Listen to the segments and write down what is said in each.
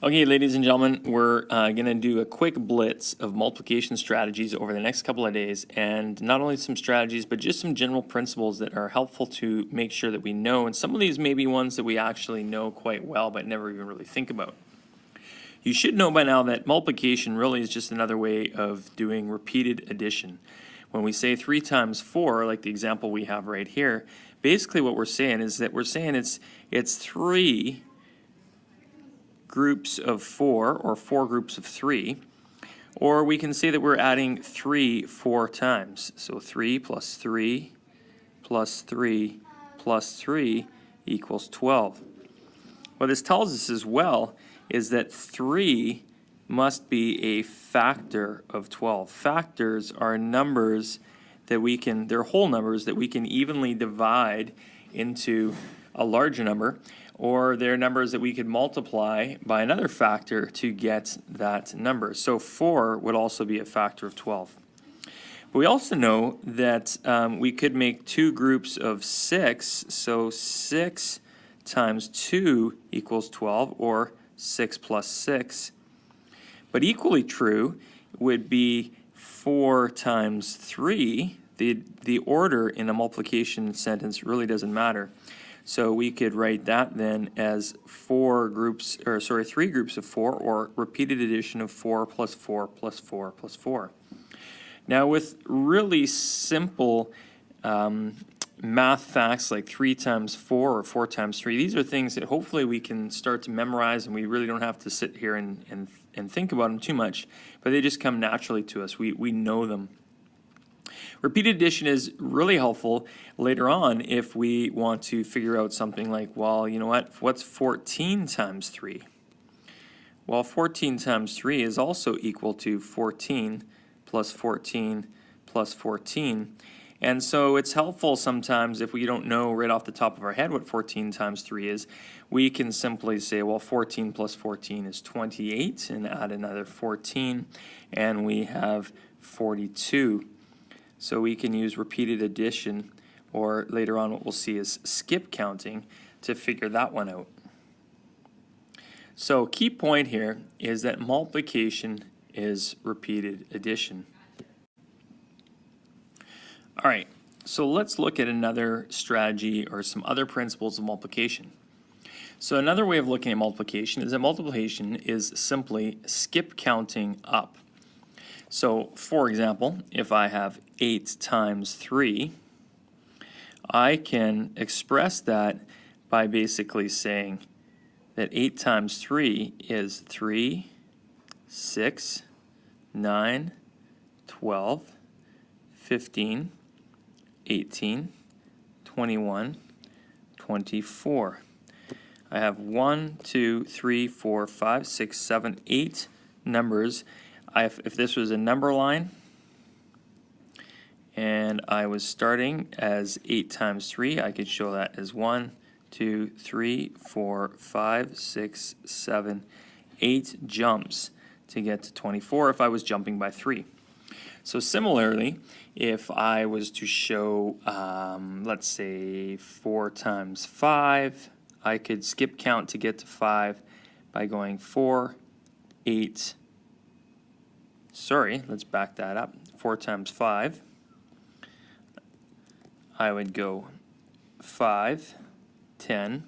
Okay, ladies and gentlemen, we're going to do a quick blitz of multiplication strategies over the next couple of days, and not only some strategies, but just some general principles that are helpful to make sure that we know, and some of these may be ones that we actually know quite well, but never even really think about. You should know by now that multiplication really is just another way of doing repeated addition. When we say 3 times 4, like the example we have right here, basically what we're saying is that we're saying it's 3 groups of 4 or 4 groups of 3, or we can say that we're adding 3 4 times. So 3 plus 3 plus 3 plus 3 equals 12. What this tells us as well is that 3 must be a factor of 12. Factors are numbers that they're whole numbers that we can evenly divide into a larger number, or they're numbers that we could multiply by another factor to get that number. So 4 would also be a factor of 12. But we also know that we could make 2 groups of 6, so 6 times 2 equals 12, or 6 plus 6. But equally true would be 4 times 3. The order in a multiplication sentence really doesn't matter. So we could write that then as 3 groups of 4, or repeated addition of 4 plus 4 plus 4 plus 4. Now with really simple math facts like 3 times 4 or 4 times 3, these are things that hopefully we can start to memorize, and we really don't have to sit here and think about them too much, but they just come naturally to us. We know them. Repeated addition is really helpful later on if we want to figure out something like, well, you know what's 14 times 3? Well, 14 times 3 is also equal to 14 plus 14 plus 14. And so it's helpful sometimes if we don't know right off the top of our head what 14 times 3 is, we can simply say, well, 14 plus 14 is 28, and add another 14, and we have 42. So we can use repeated addition, or later on what we'll see is skip counting, to figure that one out. So key point here is that multiplication is repeated addition. All right, so let's look at another strategy or some other principles of multiplication. So another way of looking at multiplication is that multiplication is simply skip counting up. So, for example, if I have 8 times 3, I can express that by basically saying that 8 times 3 is 3, 6, 9, 12, 15, 18, 21, 24. I have 1, 2, 3, 4, 5, 6, 7, 8 numbers. If this was a number line and I was starting as 8 times 3, I could show that as 1, 2, 3, 4, 5, 6, 7, 8 jumps to get to 24 if I was jumping by 3. So similarly, if I was to show, let's say 4 times 5, I could skip count to get to 5 by going 4, 8, let's back that up. 4 times 5, I would go 5, 10,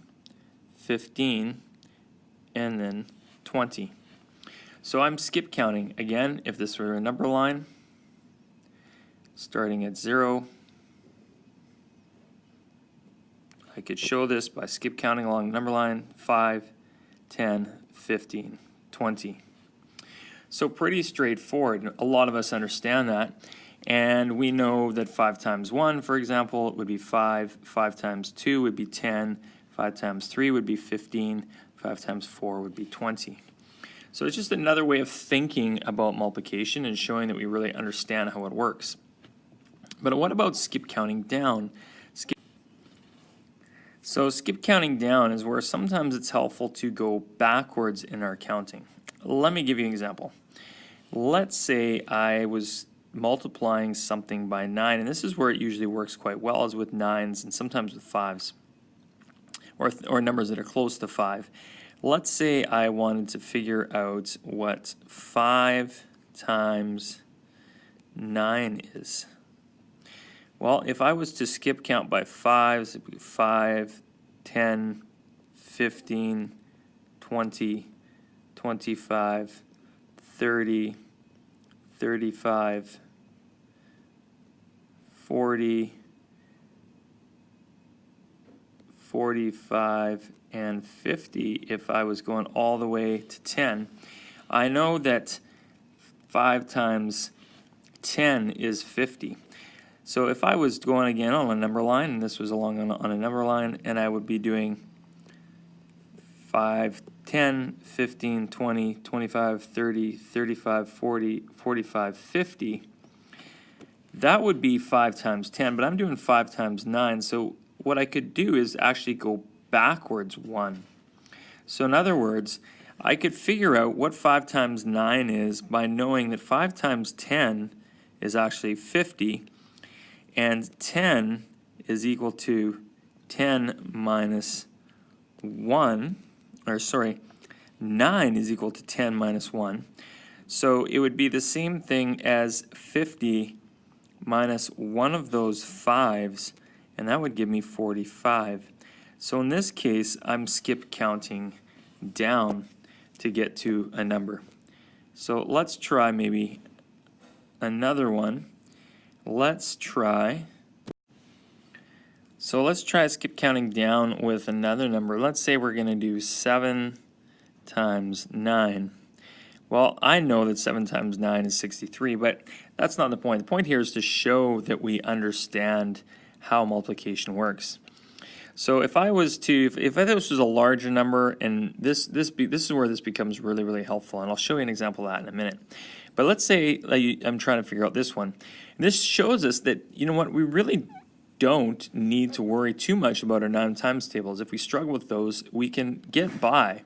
15, and then 20. So I'm skip counting. Again, if this were a number line, starting at 0, I could show this by skip counting along the number line, 5, 10, 15, 20. So pretty straightforward. A lot of us understand that. And we know that 5 times 1, for example, would be 5. 5 times 2 would be 10. 5 times 3 would be 15. 5 times 4 would be 20. So it's just another way of thinking about multiplication and showing that we really understand how it works. But what about skip counting down? So skip counting down is where sometimes it's helpful to go backwards in our counting. Let me give you an example. Let's say I was multiplying something by 9, and this is where it usually works quite well, is with 9s and sometimes with 5s, or numbers that are close to 5. let's say I wanted to figure out what 5 times 9 is. Well, if I was to skip count by 5s, it'd be 5, 10, 15, 20, 25, 30, 35, 40, 45, and 50. If I was going all the way to 10, I know that 5 times 10 is 50. So if I was going again on a number line, and this was along on a number line, and I would be doing 5, 10, 15, 20, 25, 30, 35, 40, 45, 50, that would be 5 times 10, but I'm doing 5 times 9, so what I could do is actually go backwards 1. So in other words, I could figure out what 5 times 9 is by knowing that 5 times 10 is actually 50, and 10 is equal to 10 minus 1, or sorry, 9 is equal to 10 minus 1. So it would be the same thing as 50 minus one of those 5s, and that would give me 45. So in this case, I'm skip counting down to get to a number. So let's try maybe another one. Let's try skip counting down with another number. Let's say we're going to do 7 times 9. Well, I know that 7 times 9 is 63, but that's not the point. The point here is to show that we understand how multiplication works. So if I was to, if this was a larger number, and this is where this becomes really, really helpful, and I'll show you an example of that in a minute. But let's say I'm trying to figure out this one. This shows us that, you know what, we really don't need to worry too much about our 9 times tables. If we struggle with those, we can get by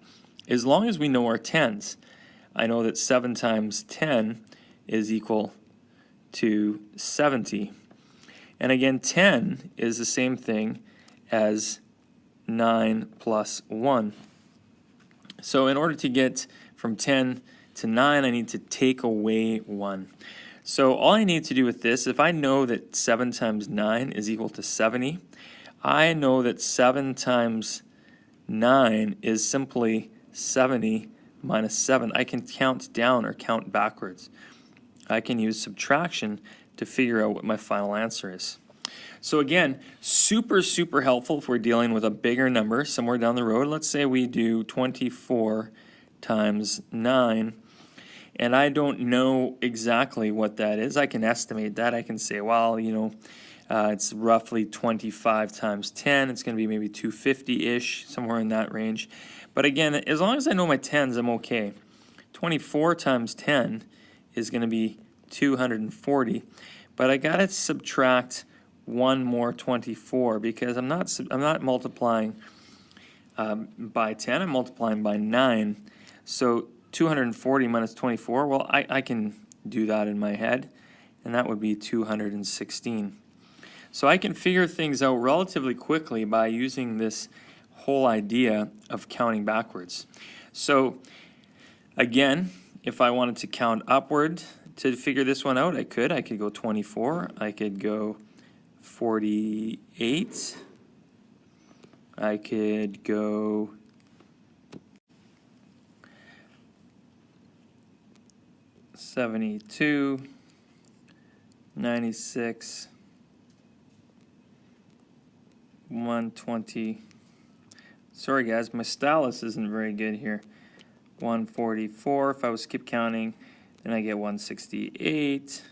as long as we know our tens. I know that 7 times 10 is equal to 70. And again, 10 is the same thing as 9 plus 1. So in order to get from 10 to 9, I need to take away 1. So all I need to do with this, if I know that 7 times 9 is equal to 70, I know that 7 times 9 is simply 70 minus 7. I can count down or count backwards. I can use subtraction to figure out what my final answer is. So again, super, super helpful if we're dealing with a bigger number somewhere down the road. Let's say we do 24 times 9, and I don't know exactly what that is. I can estimate that. I can say, well, you know, it's roughly 25 times 10. It's going to be maybe 250-ish, somewhere in that range. But again, as long as I know my tens, I'm okay. 24 times 10 is going to be 240. But I got to subtract one more 24 because I'm not multiplying by 10. I'm multiplying by 9. So 240 minus 24, well, I can do that in my head, and that would be 216. So I can figure things out relatively quickly by using this whole idea of counting backwards. So again, if I wanted to count upward to figure this one out, I could go 24, I could go 48, I could go 72, 96, 120. Sorry guys, my stylus isn't very good here. 144. If I was skip counting, then I get 168.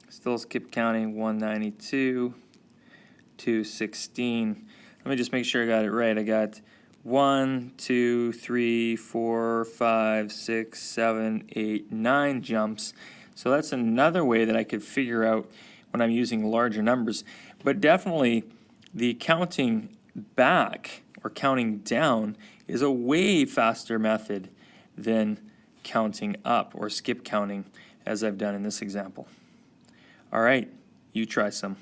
Still skip counting, 192, 216. Let me just make sure I got it right. I got 1, 2, 3, 4, 5, 6, 7, 8, 9 jumps. So that's another way that I could figure out when I'm using larger numbers. But definitely the counting back or counting down is a way faster method than counting up or skip counting as I've done in this example. All right, you try some.